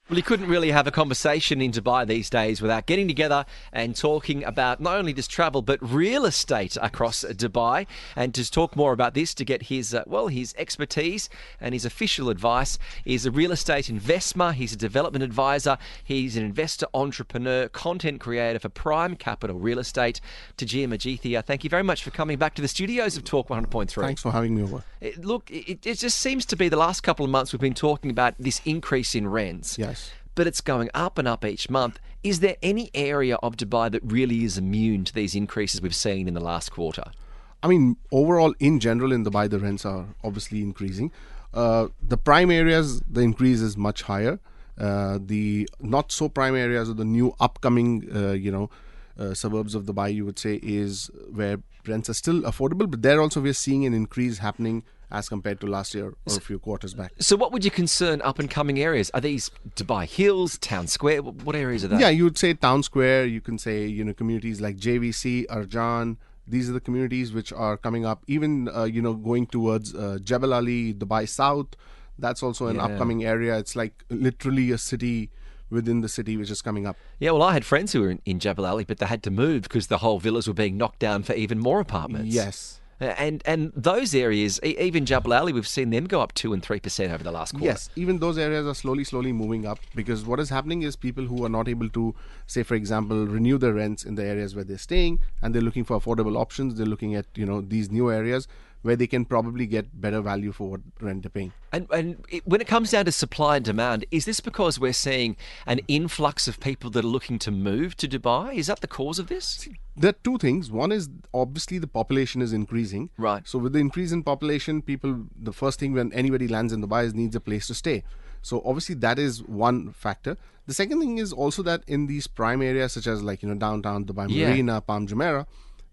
Well, you couldn't really have a conversation in Dubai these days without getting together and talking about not only just travel but real estate across Dubai. And to talk more about this, to get his his expertise and his official advice, is a real estate investor. He's a development advisor. He's an investor, entrepreneur, content creator for Prime Capital Real Estate. Tahir Majithia, thank you very much for coming back to the studios of Talk 100.3. Thanks for having me over. It just seems to be the last couple of months we've been talking about this increase in rents. Yes. But it's going up and up each month. Is there any area of Dubai that really is immune to these increases we've seen in the last quarter? I mean, overall, in general, in Dubai, the rents are obviously increasing. The prime areas, the increase is much higher. The not so prime areas, or the new upcoming, suburbs of Dubai, you would say, is where rents are still affordable. But there also, we're seeing an increase happening as compared to last year or a few quarters back. So what would you concern up and coming areas? Are these Dubai Hills, Town Square? What areas are they? Yeah, you would say Town Square. You can say, communities like JVC, Arjan. These are the communities which are coming up. Even, going towards Jebel Ali, Dubai South. That's also an upcoming area. It's like literally a city within the city which is coming up. Yeah, well, I had friends who were in Jebel Ali, but they had to move because the whole villas were being knocked down for even more apartments. Yes. And those areas, even Jebel Ali, we've seen them go up 2 and 3% over the last quarter. Yes, even those areas are slowly moving up, because what is happening is people who are not able to, say, for example, renew their rents in the areas where they're staying, and they're looking for affordable options. They're looking at, these new areas where they can probably get better value for what rent they're paying. And when it comes down to supply and demand, is this because we're seeing an influx of people that are looking to move to Dubai? Is that the cause of this? There are two things. One is obviously the population is increasing. Right. So with the increase in population, the first thing when anybody lands in Dubai is needs a place to stay. So obviously that is one factor. The second thing is also that in these prime areas such as downtown Dubai Marina, Palm Jumeirah,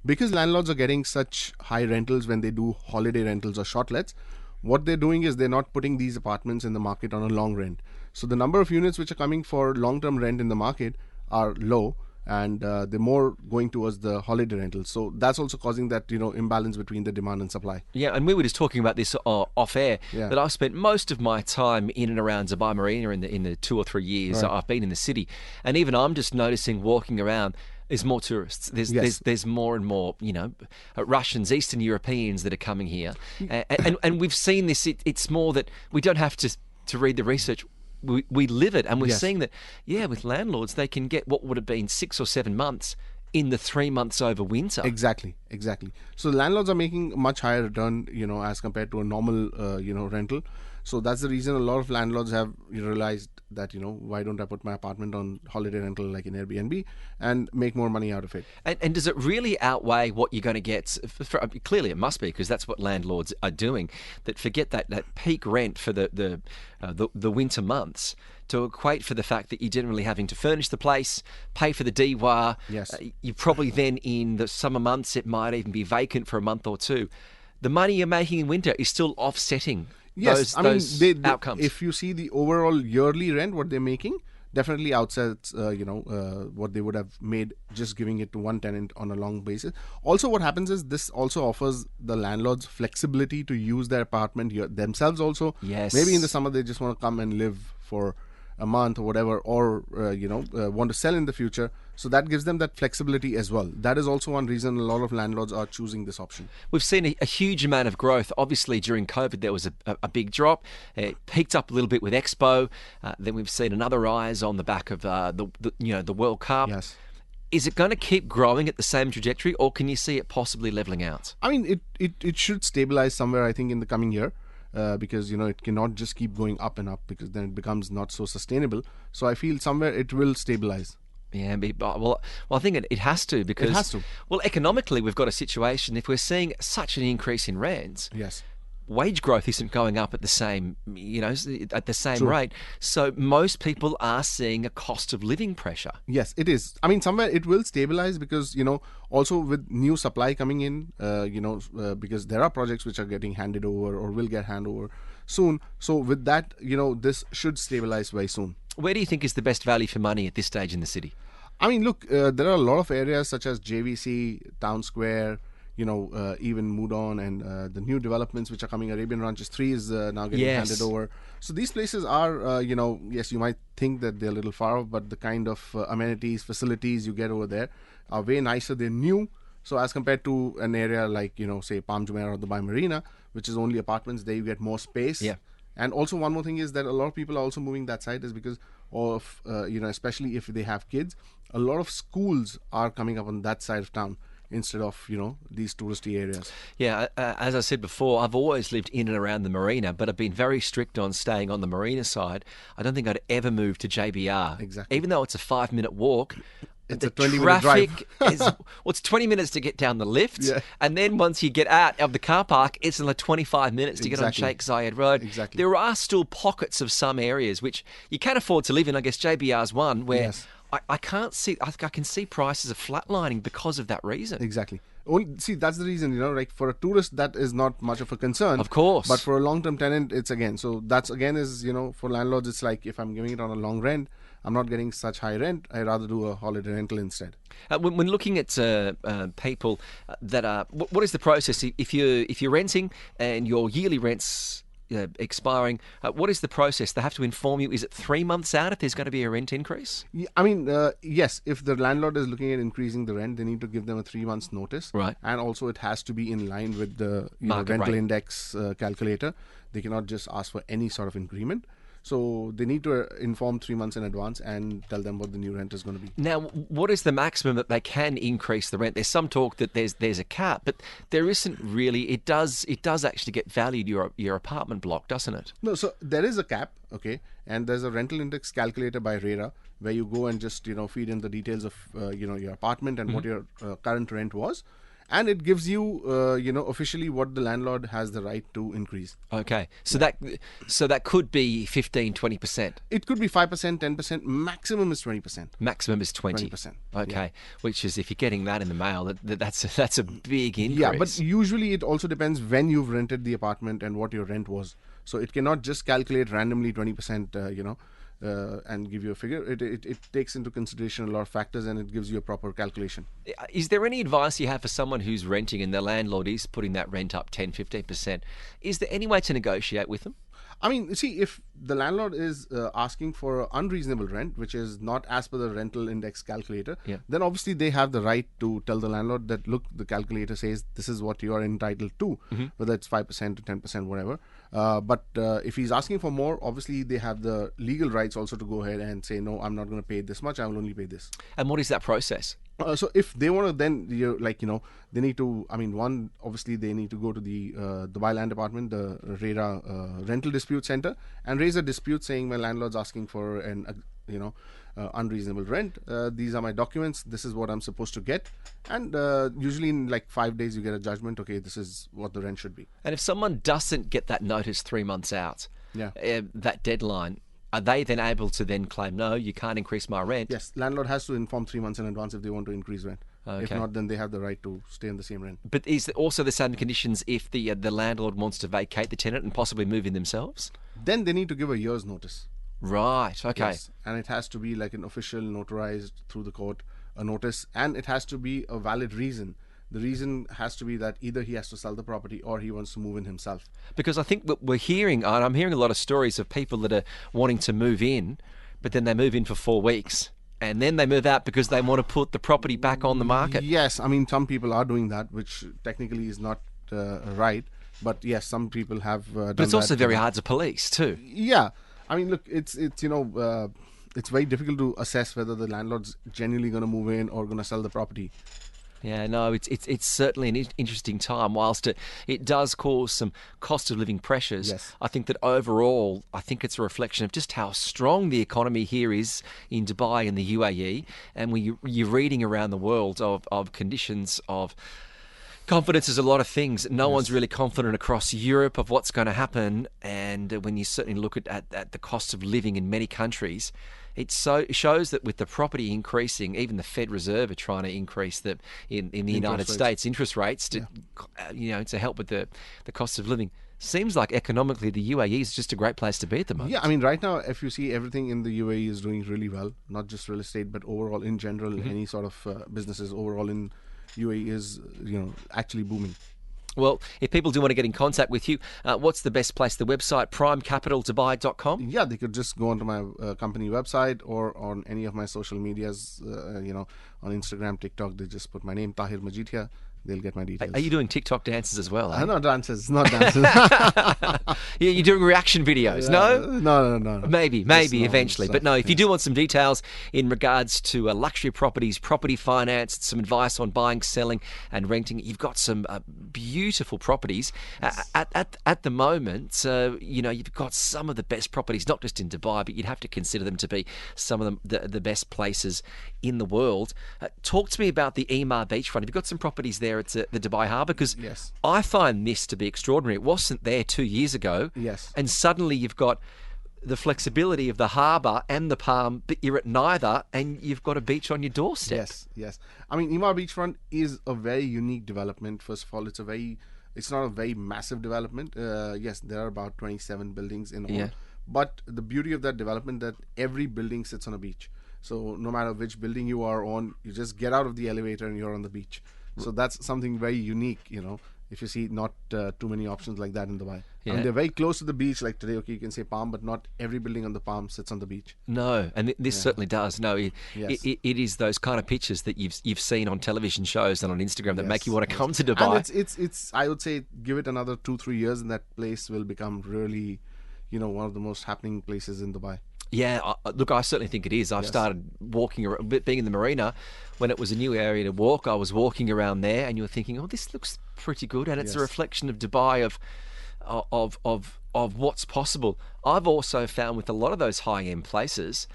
because landlords are getting such high rentals when they do holiday rentals or short lets, what they're doing is they're not putting these apartments in the market on a long rent. So the number of units which are coming for long-term rent in the market are low, and they're more going towards the holiday rentals. So that's also causing that imbalance between the demand and supply. Yeah, and we were just talking about this off air, Yeah. that I've spent most of my time in and around Dubai Marina in the 2 or 3 years I've been in the city, and even I'm just noticing walking around, there's more tourists. There's more and more, Russians, Eastern Europeans that are coming here, and we've seen this. It's more that we don't have to read the research. We live it, and we're seeing that. Yeah, with landlords, they can get what would have been 6 or 7 months in the 3 months over winter. Exactly. So landlords are making a much higher return, as compared to a normal, rental. So that's the reason a lot of landlords have realized that, why don't I put my apartment on holiday rental like in Airbnb and make more money out of it? And does it really outweigh what you're going to get? Clearly, it must be, because that's what landlords are doing. That forget that peak rent for the winter months to equate for the fact that you're generally having to furnish the place, pay for the DWA. Yes. You probably then in the summer months it might even be vacant for a month or two. The money you're making in winter is still offsetting. Yes, those outcomes. If you see the overall yearly rent, what they're making definitely outsets, what they would have made just giving it to one tenant on a long basis. Also, what happens is this also offers the landlords flexibility to use their apartment themselves also. Yes. Maybe in the summer they just want to come and live for a month or whatever, or want to sell in the future. So that gives them that flexibility as well. That is also one reason a lot of landlords are choosing this option. We've seen a huge amount of growth. Obviously, during COVID, there was a big drop. It peaked up a little bit with Expo. Then we've seen another rise on the back of the World Cup. Yes. Is it going to keep growing at the same trajectory, or can you see it possibly leveling out? I mean, it should stabilize somewhere, I think, in the coming year. Because it cannot just keep going up and up, because then it becomes not so sustainable. So I feel somewhere it will stabilize. Yeah, well, I think it has to, because It has to. Well, economically, we've got a situation. If we're seeing such an increase in rents, Yes. wage growth isn't going up at the same, True. rate. So most people are seeing a cost of living pressure. Yes, it is. I mean, somewhere it will stabilize, because also with new supply coming in, because there are projects which are getting handed over or will get handed over soon. So with that, this should stabilize very soon. Where do you think is the best value for money at this stage in the city? I mean, look, there are a lot of areas such as JVC, Town Square, even Mudon and the new developments which are coming. Arabian Ranches 3 is now getting handed over. So these places are, yes, you might think that they're a little far off, but the kind of amenities, facilities you get over there are way nicer. They're new. So as compared to an area like, say Palm Jumeirah or Dubai Marina, which is only apartments, there you get more space. Yeah. And also one more thing is that a lot of people are also moving that side is because of, especially if they have kids, a lot of schools are coming up on that side of town instead of, these touristy areas. Yeah, as I said before, I've always lived in and around the marina, but I've been very strict on staying on the marina side. I don't think I'd ever move to JBR. Exactly. Even though it's a 5-minute walk. It's a 20-minute drive. It's 20 minutes to get down the lift, and then once you get out of the car park, it's another 25 minutes to get on Sheikh Zayed Road. Exactly. There are still pockets of some areas which you can afford to live in. I guess JBR's one where I can't see. I can see prices are flatlining because of that reason. Exactly. See, that's the reason, like for a tourist, that is not much of a concern. Of course. But for a long-term tenant, it's again. So that's again is, for landlords, it's like if I'm giving it on a long rent, I'm not getting such high rent. I'd rather do a holiday rental instead. When looking at people that are, what is the process if you're renting and your yearly rent's expiring? What is the process? They have to inform you. Is it 3 months out if there's going to be a rent increase? Yeah, I mean, yes. If the landlord is looking at increasing the rent, they need to give them a 3 months notice. Right. And also, it has to be in line with the Market rental rate. index calculator. They cannot just ask for any sort of increment. So they need to inform 3 months in advance and tell them what the new rent is going to be. Now, what is the maximum that they can increase the rent? There's some talk that there's a cap, but there isn't really. It does actually get valued your apartment block, doesn't it? No, so there is a cap, okay, and there's a rental index calculator by RERA where you go and just feed in the details of your apartment and what your current rent was. And it gives you, officially what the landlord has the right to increase. Okay, so that could be 15, 20%. It could be 5%, 10%. Maximum is 20%. Maximum is 20%. Okay, which is if you're getting that in the mail, that's a big increase. Yeah, but usually it also depends when you've rented the apartment and what your rent was. So it cannot just calculate randomly 20%, and give you a figure. It takes into consideration a lot of factors and it gives you a proper calculation. Is there any advice you have for someone who's renting and their landlord is putting that rent up 10, 15%? Is there any way to negotiate with them? I mean, see, if the landlord is asking for unreasonable rent, which is not as per the rental index calculator, then obviously they have the right to tell the landlord that, look, the calculator says this is what you are entitled to, whether it's 5% to 10%, whatever. But if he's asking for more, obviously they have the legal rights also to go ahead and say, no, I'm not going to pay this much, I will only pay this. And what is that process? So if they want to then, they need to, one, obviously they need to go to the Dubai Land Department, the RERA Rental Dispute Center, and raise a dispute saying my landlord's asking for an, unreasonable rent. These are my documents. This is what I'm supposed to get. And usually in like 5 days you get a judgment. Okay, this is what the rent should be. And if someone doesn't get that notice 3 months out, that deadline, are they then able to then claim, no, you can't increase my rent? Yes, landlord has to inform 3 months in advance if they want to increase rent. Okay. If not, then they have the right to stay in the same rent. But is it also the same conditions if the landlord wants to vacate the tenant and possibly move in themselves? Then they need to give a year's notice. Right, okay. Yes. And it has to be like an official notarized through the court, a notice, and it has to be a valid reason. The reason has to be that either he has to sell the property or he wants to move in himself. Because I think what we're hearing, and I'm hearing a lot of stories of people that are wanting to move in, but then they move in for 4 weeks. And then they move out because they want to put the property back on the market. Yes, I mean, some people are doing that, which technically is not right. But yes, some people have done that. But it's also very hard to police too. Yeah. I mean, look, it's it's very difficult to assess whether the landlord's genuinely going to move in or going to sell the property. Yeah, no, it's certainly an interesting time. Whilst it does cause some cost of living pressures, yes. I think that overall, I think it's a reflection of just how strong the economy here is in Dubai and the UAE. And when you're reading around the world of conditions of confidence is a lot of things. No yes. one's really confident across Europe of what's going to happen. And when you certainly look at the cost of living in many countries, it shows that with the property increasing, even the Fed Reserve are trying to increase in the United States interest rates to to help with the cost of living. Seems like economically the UAE is just a great place to be at the moment. Yeah, I mean, right now, if you see, everything in the UAE is doing really well. Not just real estate, but overall in general, any sort of businesses overall in UAE is, actually booming. Well, if people do want to get in contact with you, what's the best place? The website, primecapitaldubai.com? Yeah, they could just go onto my company website or on any of my social medias, on Instagram, TikTok. They just put my name, Tahir Majithia. They'll get my details. Are you doing TikTok dances as well? Eh? Not dances, not dances. Yeah, you're doing reaction videos, no? No. Maybe eventually. But no, if you do want some details in regards to luxury properties, property finance, some advice on buying, selling and renting, you've got some beautiful properties. Yes. At the moment, you've got some of the best properties, not just in Dubai, but you'd have to consider them to be some of the best places in the world. Talk to me about the Emaar beachfront. Have you got some properties there at the Dubai Harbour? Because yes. I find this to be extraordinary. It wasn't there 2 years ago. Yes. And suddenly you've got the flexibility of the harbour and the palm, but you're at neither, and you've got a beach on your doorstep. Yes. I mean, Emaar beachfront is a very unique development. First of all, it's not a very massive development. Yes, there are about 27 buildings in all. Yeah. But the beauty of that development that every building sits on a beach. So no matter which building you are on, you just get out of the elevator and you're on the beach. So that's something very unique, if you see not too many options like that in Dubai. Yeah. I mean, they're very close to the beach. Like today, okay, you can say palm, but not every building on the palm sits on the beach. No, and this certainly does. No, it is those kind of pictures that you've seen on television shows and on Instagram that make you want to come to Dubai. And it's I would say give it another 2-3 years and that place will become really, one of the most happening places in Dubai. Yeah, look, I certainly think it is. I've started walking around, being in the marina, when it was a new area to walk, I was walking around there and you were thinking, oh, this looks pretty good. And it's a reflection of Dubai, of what's possible. I've also found with a lot of those high-end places,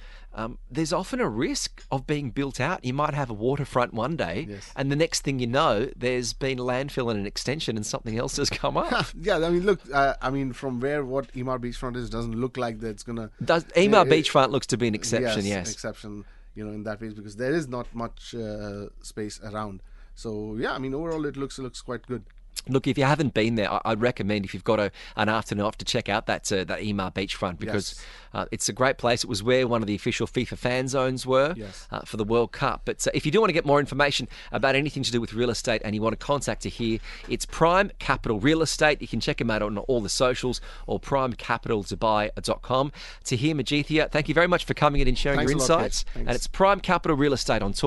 there's often a risk of being built out. You might have a waterfront one day, and the next thing you know, there's been landfill and an extension and something else has come up. Yeah, I mean, look, from what Emaar beachfront is, doesn't look like that it's going to... Emaar beachfront looks to be an exception, yes. Exception, in that way, because there is not much space around. So, yeah, I mean, overall, it looks quite good. Look, if you haven't been there, I'd recommend, if you've got an afternoon off, to check out that Emaar beachfront, because it's a great place. It was where one of the official FIFA fan zones were for the World Cup. But if you do want to get more information about anything to do with real estate and you want to contact Tahir, it's Prime Capital Real Estate. You can check him out on all the socials or primecapitaldubai.com. Tahir Majithia, thank you very much for coming in and sharing your insights. And it's Prime Capital Real Estate on Talk.